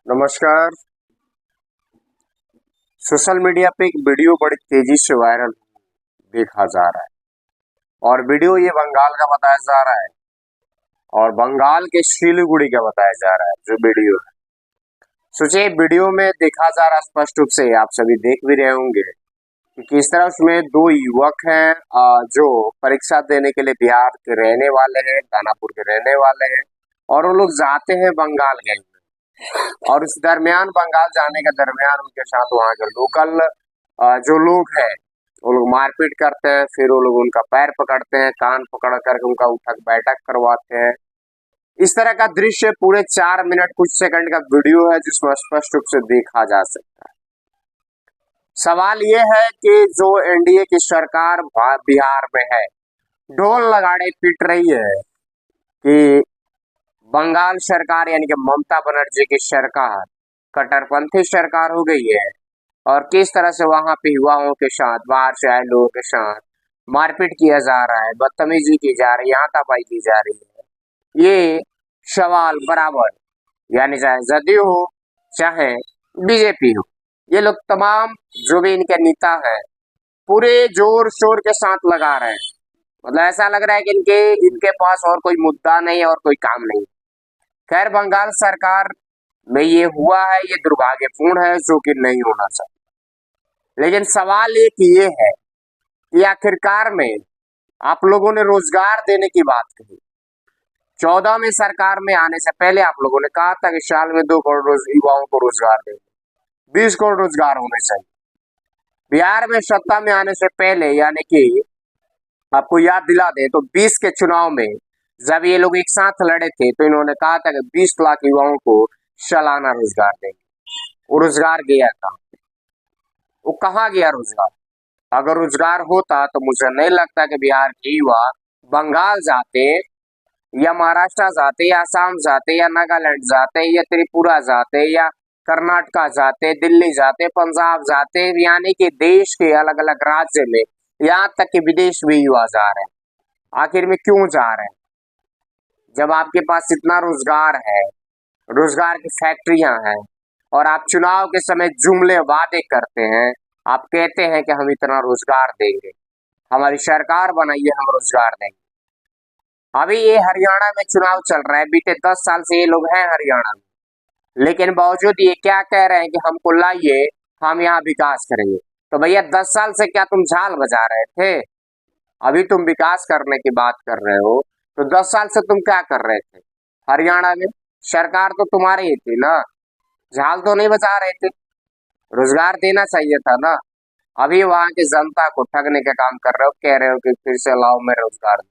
नमस्कार। Social media पे एक वीडियो बड़ी तेजी से वायरल देखा जा रहा है और वीडियो ये बंगाल का बताया जा रहा है और बंगाल के सिलीगुड़ी का बताया जा रहा है जो वीडियो है। सोचिए वीडियो में देखा जा रहा है स्पष्ट रूप से, आप सभी देख भी रहे होंगे कि किस तरह उसमें दो युवक हैं जो परीक्षा देने के लिए बिहार के रहने वाले हैं, दानापुर के रहने वाले हैं और वो लोग जाते हैं बंगाल गए और उस दरमियान बंगाल जाने के दरमियान उनके साथ वहाँ के लोकल जो लोग हैं वो लोग मारपीट करते हैं। फिर वो लोग उनका पैर पकड़ते हैं, कान पकड़ करके उनका उठक बैठक करवाते हैं। इस तरह का दृश्य पूरे 4 मिनट कुछ सेकंड का वीडियो है जिसमें स्पष्ट रूप से देखा जा सकता है। सवाल ये है कि जो एनडीए की सरकार बिहार में है, ढोल नगाड़े पीट रही है कि बंगाल सरकार यानी कि ममता बनर्जी की सरकार कट्टरपंथी सरकार हो गई है और किस तरह से वहां पे युवाओं के साथ, बाहर से आए लोगों के साथ मारपीट किया जा रहा है, बदतमीजी की जा रही है, हाथापाई की जा रही है। ये सवाल बराबर, यानी चाहे जदयू हो चाहे बीजेपी हो, ये लोग तमाम जो भी इनके नेता है पूरे जोर शोर के साथ लगा रहे हैं। मतलब ऐसा लग रहा है कि इनके इनके पास और कोई मुद्दा नहीं है और कोई काम नहीं। खैर, बंगाल सरकार में ये हुआ है, ये दुर्भाग्यपूर्ण है, जो कि नहीं होना चाहिए। लेकिन सवाल एक ये है कि आखिरकार में आप लोगों ने रोजगार देने की बात कही। 14 में सरकार में आने से पहले आप लोगों ने कहा था कि साल में 2 करोड़ युवाओं को रोजगार देंगे, 20 करोड़ रोजगार होने चाहिए। बिहार में सत्ता में आने से पहले, यानी कि आपको याद दिला दे तो 20 के चुनाव में जब ये लोग एक साथ लड़े थे तो इन्होंने कहा था कि 20 लाख युवाओं को सालाना रोजगार देंगे। वो रोजगार गया था, वो कहाँ गया रोजगार? अगर रोजगार होता तो मुझे नहीं लगता कि बिहार के युवा बंगाल जाते या महाराष्ट्र जाते या असम जाते या नागालैंड जाते या त्रिपुरा जाते या कर्नाटका जाते, दिल्ली जाते, पंजाब जाते, यानी कि देश के अलग अलग राज्य में, यहाँ तक कि विदेश भी युवा जा रहे हैं। आखिर में क्यों जा रहे हैं? जब आपके पास इतना रोजगार है, रोजगार की फैक्ट्रियां हैं और आप चुनाव के समय जुमले वादे करते हैं, आप कहते हैं कि हम इतना रोजगार देंगे, हमारी सरकार बनाइए, हम रोजगार देंगे। अभी ये हरियाणा में चुनाव चल रहा है, बीते 10 साल से ये लोग हैं हरियाणा में, लेकिन बावजूद ये क्या कह रहे हैं कि हमको लाइए, हम यहाँ विकास करेंगे। तो भैया 10 साल से क्या तुम झाल बजा रहे थे? अभी तुम विकास करने की बात कर रहे हो, तो 10 साल से तुम क्या कर रहे थे हरियाणा में? सरकार तो तुम्हारी ही थी ना, झाल तो नहीं बजा रहे थे, रोजगार देना चाहिए था ना। अभी वहां की जनता को ठगने का काम कर रहे हो, कह रहे हो कि फिर से लाओ, मैं रोजगार दूंगा,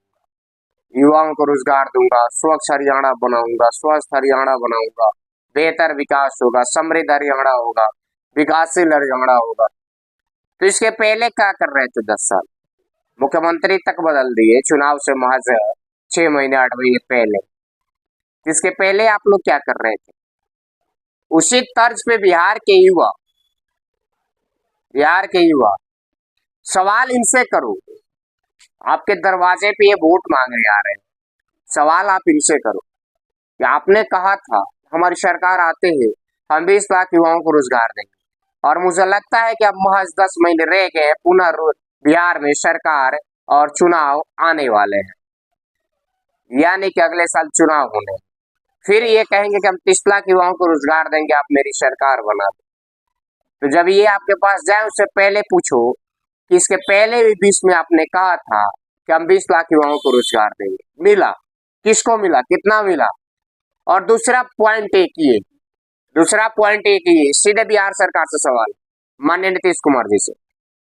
युवाओं को रोजगार दूंगा, स्वच्छ हरियाणा बनाऊंगा, स्वस्थ हरियाणा बनाऊंगा, बेहतर विकास होगा, समृद्ध हरियाणा होगा, विकासशील हरियाणा होगा। तो इसके पहले क्या कर रहे थे 10 साल? मुख्यमंत्री तक बदल दिए चुनाव से महज 6 महीने 8 महीने पहले। इसके पहले आप लोग क्या कर रहे थे? उसी तर्ज पे बिहार के युवा सवाल इनसे करो। आपके दरवाजे पे ये वोट मांगने आ रहे हैं, सवाल आप इनसे करो कि आपने कहा था हमारी सरकार आते ही हम 20 लाख युवाओं को रोजगार देंगे, और मुझे लगता है कि अब महज 10 महीने रह गए हैं, पुनः बिहार में सरकार और चुनाव आने वाले हैं, यानी कि अगले साल चुनाव होने। फिर ये कहेंगे कि हम 30 लाख युवाओं को रोजगार देंगे, आप मेरी सरकार बना दो। तो जब ये आपके पास जाए उससे पहले पूछो कि इसके पहले भी 20 में आपने कहा था कि हम 20 लाख युवाओं को रोजगार देंगे, मिला? किसको मिला, कितना मिला? और दूसरा पॉइंट एक ये सीधे बिहार सरकार से सवाल, माननीय नीतीश कुमार जी से,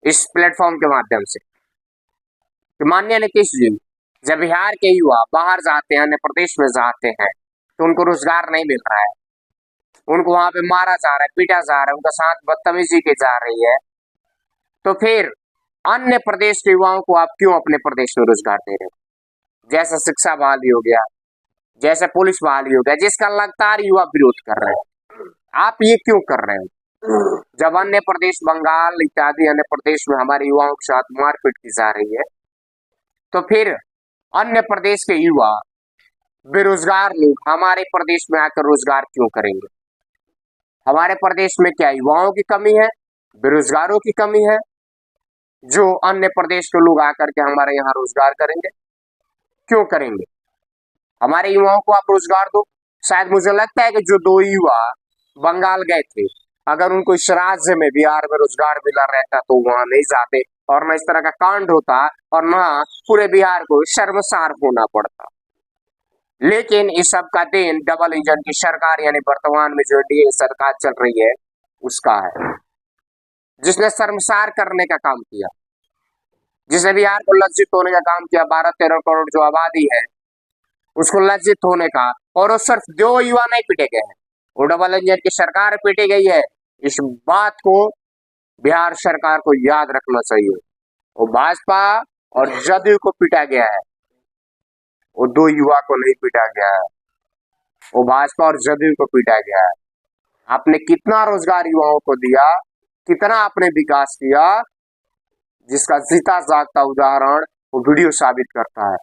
इस प्लेटफॉर्म के माध्यम से कि माननीय नीतीश जी, जब बिहार के युवा बाहर जाते हैं, अन्य प्रदेश में जाते हैं, तो उनको रोजगार नहीं मिल रहा है, उनको वहां पे मारा जा रहा है, पीटा जा रहा है, उनका साथ बदतमीजी की जा रही है, तो फिर अन्य प्रदेश के युवाओं को आप क्यों अपने प्रदेश में रोजगार दे रहे हो? जैसे शिक्षा बहाली हो गया, जैसे पुलिस बहाली हो गया, जिसका लगातार युवा विरोध कर रहे हैं, आप ये क्यों कर रहे हो? जब अन्य प्रदेश, बंगाल इत्यादि अन्य प्रदेश में हमारे युवाओं के साथ मारपीट की जा रही है, तो फिर अन्य प्रदेश के युवा, बेरोजगार लोग हमारे प्रदेश में आकर रोजगार क्यों करेंगे? हमारे प्रदेश में क्या युवाओं की कमी है, बेरोजगारों की कमी है, जो अन्य प्रदेश के लोग आकर के हमारे यहाँ रोजगार करेंगे? क्यों करेंगे? हमारे युवाओं को आप रोजगार दो। शायद मुझे लगता है कि जो 2 युवा बंगाल गए थे, अगर उनको इस राज्य में बिहार में रोजगार मिला रहता तो वहां नहीं जाते और न इस तरह का कांड होता और न पूरे बिहार को शर्मसार होना पड़ता। लेकिन इस सब का देन डबल इंजन की सरकार यानी वर्तमान में जो एनडीए सरकार चल रही है उसका है, जिसने शर्मसार करने का काम किया, जिसने बिहार को लज्जित होने का काम किया। 12-13 करोड़ जो आबादी है उसको लज्जित होने का, और वो सिर्फ 2 युवा नहीं पीटे गए हैं, वो डबल इंजन की सरकार पीटी गई है। इस बात को बिहार सरकार को याद रखना चाहिए। वो भाजपा और जदयू को पीटा गया है, वो 2 युवा को नहीं पीटा गया है, वो भाजपा और जदयू को पीटा गया है। आपने कितना रोजगार युवाओं को दिया, कितना आपने विकास किया, जिसका जीता जागता उदाहरण वो वीडियो साबित करता है।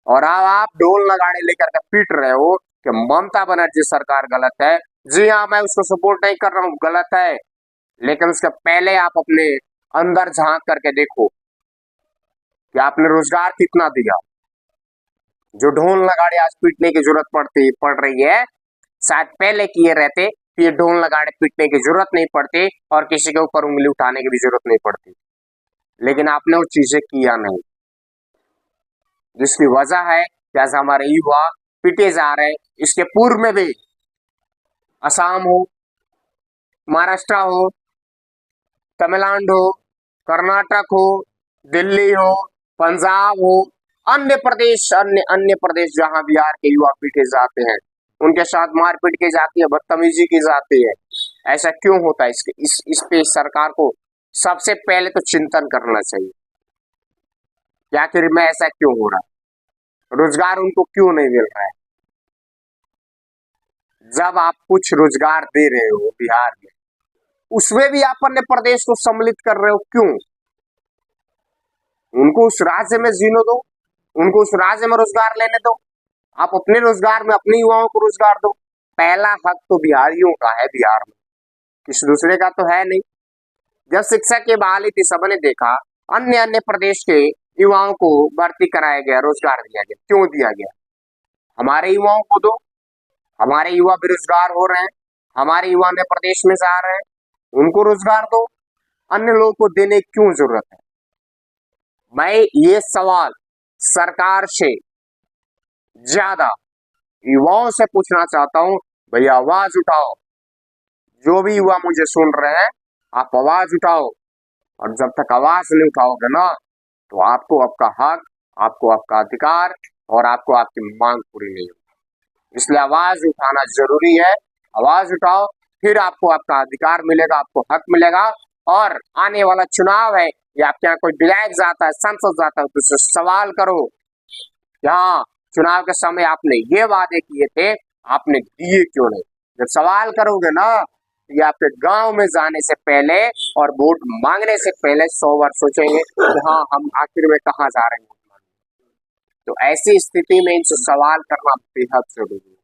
और अब आप ढोल नगाड़े लेकर के पीट रहे हो कि ममता बनर्जी सरकार गलत है। जी हाँ, मैं उसको सपोर्ट नहीं कर रहा हूँ, गलत है, लेकिन उसके पहले आप अपने अंदर झांक करके देखो कि आपने रोजगार कितना दिया। जो ढोल नगाड़े आज पीटने की जरूरत पड़ रही है, शायद पहले किए रहते तो ये ढोल नगाड़े पीटने की जरूरत नहीं पड़ती और किसी के ऊपर उंगली उठाने की भी जरूरत नहीं पड़ती। लेकिन आपने वो चीजें किया नहीं, जिसकी वजह है कि आज हमारे युवा पीटे जा रहे हैं। इसके पूर्व में भी असम हो, महाराष्ट्र हो, तमिलनाडु हो, कर्नाटक हो, दिल्ली हो, पंजाब हो, अन्य प्रदेश जहां बिहार के युवा पीटे जाते हैं, उनके साथ मारपीट की जाती है, बदतमीजी की जाती है। ऐसा क्यों होता है? इस पे सरकार को सबसे पहले तो चिंतन करना चाहिए कि आखिर में ऐसा क्यों हो रहा है, रोजगार उनको क्यों नहीं मिल रहा है। जब आप कुछ रोजगार दे रहे हो बिहार में, उसमें भी आप अन्य प्रदेश को सम्मिलित कर रहे हो, क्यों? उनको उस राज्य में जीने दो, उनको उस राज्य में रोजगार लेने दो, आप अपने रोजगार में अपने युवाओं को रोजगार दो। पहला हक तो बिहारियों का है बिहार में, किसी दूसरे का तो है नहीं। जब शिक्षा की बहाली थी, सबने देखा अन्य अन्य प्रदेश के युवाओं को भर्ती कराया गया, रोजगार दिया गया। क्यों दिया गया? हमारे युवाओं को दो, हमारे युवा बेरोजगार हो रहे हैं, हमारे युवा अन्य प्रदेश में जा रहे हैं, उनको रोजगार दो, अन्य लोगों को देने की क्यों जरूरत है? मैं ये सवाल सरकार से ज्यादा युवाओं से पूछना चाहता हूं। भैया आवाज उठाओ, जो भी युवा मुझे सुन रहे हैं, आप आवाज उठाओ। और जब तक आवाज नहीं उठाओगे ना, तो आपको आपका हक, आपको आपका अधिकार और आपको आपकी मांग पूरी नहीं होगी। इसलिए आवाज उठाना जरूरी है। आवाज उठाओ, फिर आपको आपका अधिकार मिलेगा, आपको हक मिलेगा। और आने वाला चुनाव है, या आपके यहाँ कोई विधायक जाता है, सांसद जाता है, तो उससे सवाल करो, हाँ चुनाव के समय आपने ये वादे किए थे, आपने दिए क्यों नहीं? जब सवाल करोगे ना, ये आपके गांव में जाने से पहले और वोट मांगने से पहले 100 बार सोचेंगे कि हाँ हम आखिर में कहाँ जा रहे हैं वोट मांगने। तो ऐसी स्थिति में इनसे सवाल करना बेहद जरूरी है।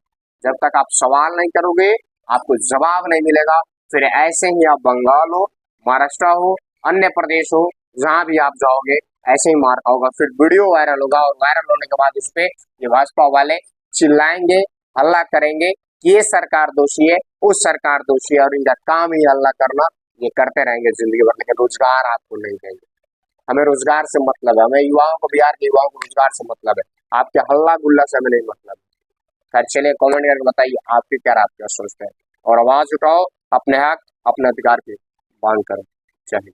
जब तक आप सवाल नहीं करोगे, आपको जवाब नहीं मिलेगा। फिर ऐसे ही आप बंगाल हो, महाराष्ट्र हो, अन्य प्रदेश हो, जहां भी आप जाओगे ऐसे ही मार खाओगा। फिर वीडियो वायरल होगा और वायरल होने के बाद इस पे ये भाजपा वाले चिल्लाएंगे, हल्ला करेंगे कि ये सरकार दोषी है, उस सरकार दोषी है, और इनका काम ही हल्ला करना। ये करते रहेंगे जिंदगी भर, लेकिन रोजगार आपको नहीं देंगे। हमें रोजगार से मतलब है, हमें युवाओं को, बिहार के युवाओं को रोजगार से मतलब है, आपके हल्ला गुल्ला से हमें नहीं मतलब। खैर चलिए, कमेंट करके बताइए आपके क्या रात क्या सोचते हैं, और आवाज उठाओ, अपने हक अपने अधिकार की मांग करो। जय हिंद।